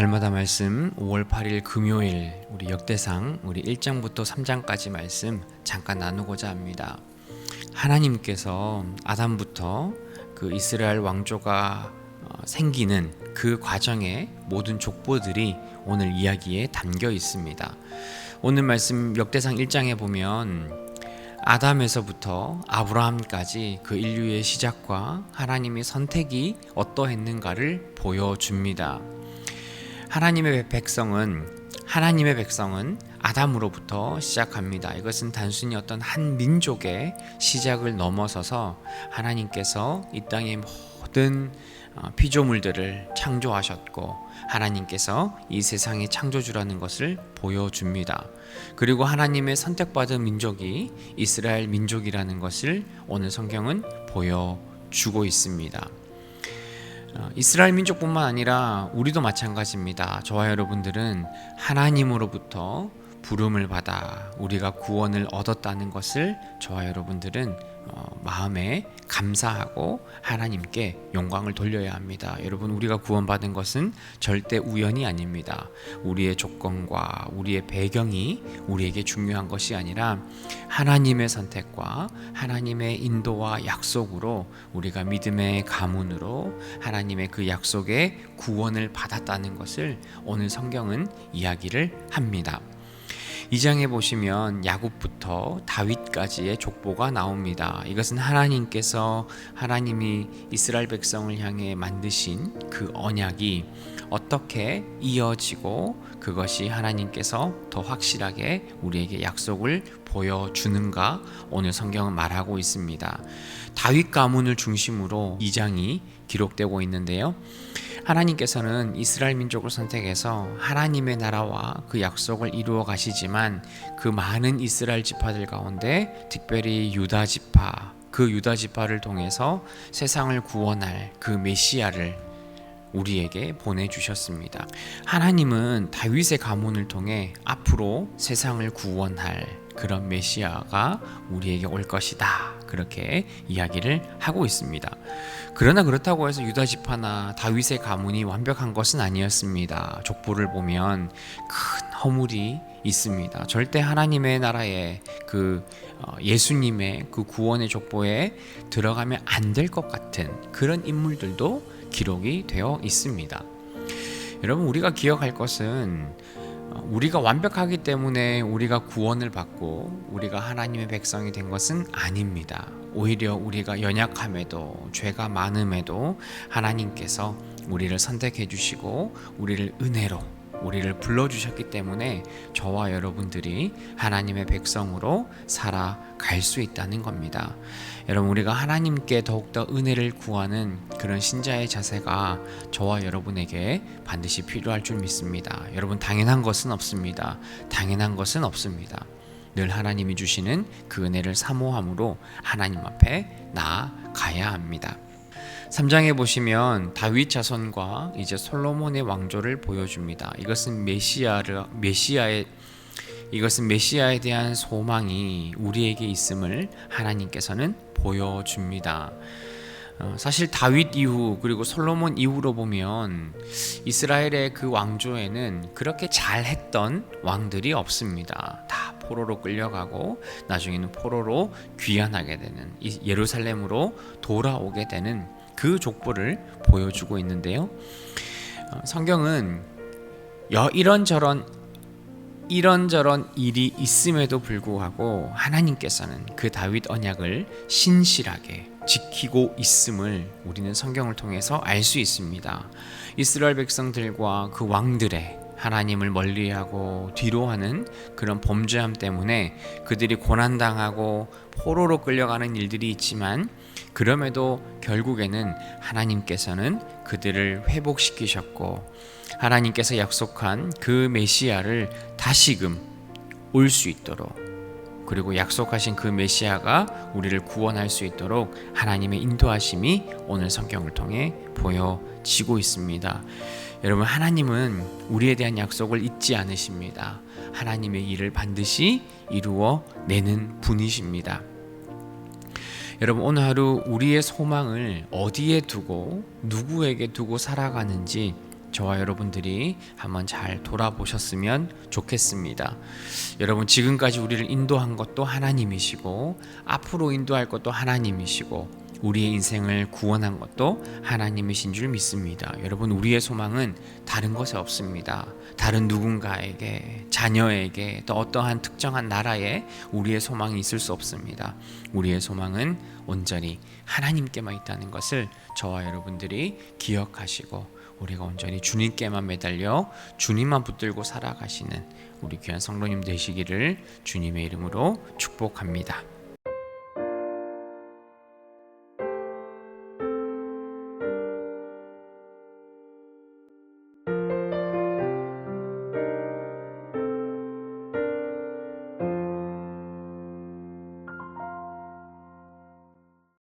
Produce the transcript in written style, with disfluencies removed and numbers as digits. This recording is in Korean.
날마다 말씀 5월 8일 금요일 우리 역대상 우리 1장부터 3장까지 말씀 잠깐 나누고자 합니다. 하나님께서 아담부터 그 이스라엘 왕조가 생기는 그 과정의 모든 족보들이 오늘 이야기에 담겨 있습니다. 오늘 말씀 역대상 1장에 보면 아담에서부터 아브라함까지 그 인류의 시작과 하나님의 선택이 어떠했는가를 보여줍니다. 하나님의 백성은 아담으로부터 시작합니다. 이것은 단순히 어떤 한 민족의 시작을 넘어서서 하나님께서 이 땅의 모든 피조물들을 창조하셨고 하나님께서 이 세상의 창조주라는 것을 보여줍니다. 그리고 하나님의 선택받은 민족이 이스라엘 민족이라는 것을 오늘 성경은 보여주고 있습니다. 이스라엘 민족뿐만 아니라 우리도 마찬가지입니다. 저와 여러분들은 하나님으로부터 부름을 받아 우리가 구원을 얻었다는 것을 저와 여러분들은 마음에 감사하고 하나님께 영광을 돌려야 합니다. 여러분, 우리가 구원받은 것은 절대 우연이 아닙니다. 우리의 조건과 우리의 배경이 우리에게 중요한 것이 아니라 하나님의 선택과 하나님의 인도와 약속으로 우리가 믿음의 가문으로 하나님의 그 약속의 구원을 받았다는 것을 오늘 성경은 이야기를 합니다. 2장에 보시면 야곱부터 다윗까지의 족보가 나옵니다. 이것은 하나님이 이스라엘 백성을 향해 만드신 그 언약이 어떻게 이어지고 그것이 하나님께서 더 확실하게 우리에게 약속을 보여주는가 오늘 성경은 말하고 있습니다. 다윗 가문을 중심으로 2장이 기록되고 있는데요. 하나님께서는 이스라엘 민족을 선택해서 하나님의 나라와 그 약속을 이루어 가시지만 그 많은 이스라엘 지파들 가운데 특별히 유다 지파, 그 유다 지파를 통해서 세상을 구원할 그 메시아를 우리에게 보내주셨습니다. 하나님은 다윗의 가문을 통해 앞으로 세상을 구원할 그런 메시아가 우리에게 올 것이다, 그렇게 이야기를 하고 있습니다. 그러나 그렇다고 해서 유다 지파나 다윗의 가문이 완벽한 것은 아니었습니다. 족보를 보면 큰 허물이 있습니다. 절대 하나님의 나라에 그 예수님의 그 구원의 족보에 들어가면 안 될 것 같은 그런 인물들도 기록이 되어 있습니다. 여러분, 우리가 기억할 것은 우리가 완벽하기 때문에 우리가 구원을 받고 우리가 하나님의 백성이 된 것은 아닙니다. 오히려 우리가 연약함에도 죄가 많음에도 하나님께서 우리를 선택해 주시고 우리를 은혜로 우리를 불러주셨기 때문에 저와 여러분들이 하나님의 백성으로 살아갈 수 있다는 겁니다. 여러분, 우리가 하나님께 더욱더 은혜를 구하는 그런 신자의 자세가 저와 여러분에게 반드시 필요할 줄 믿습니다. 여러분, 당연한 것은 없습니다. 늘 하나님이 주시는 그 은혜를 사모함으로 하나님 앞에 나아가야 합니다. 3장에 보시면 다윗 자손과 이제 솔로몬의 왕조를 보여줍니다. 이것은 메시아에 대한 소망이 우리에게 있음을 하나님께서는 보여줍니다. 사실 다윗 이후 그리고 솔로몬 이후로 보면 이스라엘의 그 왕조에는 그렇게 잘했던 왕들이 없습니다. 다 포로로 끌려가고 나중에는 포로로 귀환하게 되는, 예루살렘으로 돌아오게 되는 그 족보를 보여주고 있는데요. 성경은 이런저런 일이 있음에도 불구하고 하나님께서는 그 다윗 언약을 신실하게 지키고 있음을 우리는 성경을 통해서 알 수 있습니다. 이스라엘 백성들과 그 왕들의 하나님을 멀리하고 뒤로하는 그런 범죄함 때문에 그들이 고난당하고 포로로 끌려가는 일들이 있지만 그럼에도 결국에는 하나님께서는 그들을 회복시키셨고 하나님께서 약속한 그 메시아를 다시금 올 수 있도록, 그리고 약속하신 그 메시아가 우리를 구원할 수 있도록 하나님의 인도하심이 오늘 성경을 통해 보여지고 있습니다. 여러분, 하나님은 우리에 대한 약속을 잊지 않으십니다. 하나님의 일을 반드시 이루어 내는 분이십니다. 여러분, 오늘 하루 우리의 소망을 어디에 두고 누구에게 두고 살아가는지 저와 여러분들이 한번 잘 돌아보셨으면 좋겠습니다. 여러분, 지금까지 우리를 인도한 것도 하나님이시고 앞으로 인도할 것도 하나님이시고 우리의 인생을 구원한 것도 하나님이신 줄 믿습니다. 여러분, 우리의 소망은 다른 것에 없습니다. 다른 누군가에게, 자녀에게, 또 어떠한 특정한 나라에 우리의 소망이 있을 수 없습니다. 우리의 소망은 온전히 하나님께만 있다는 것을 저와 여러분들이 기억하시고 우리가 온전히 주님께만 매달려 주님만 붙들고 살아가시는 우리 귀한 성도님 되시기를 주님의 이름으로 축복합니다.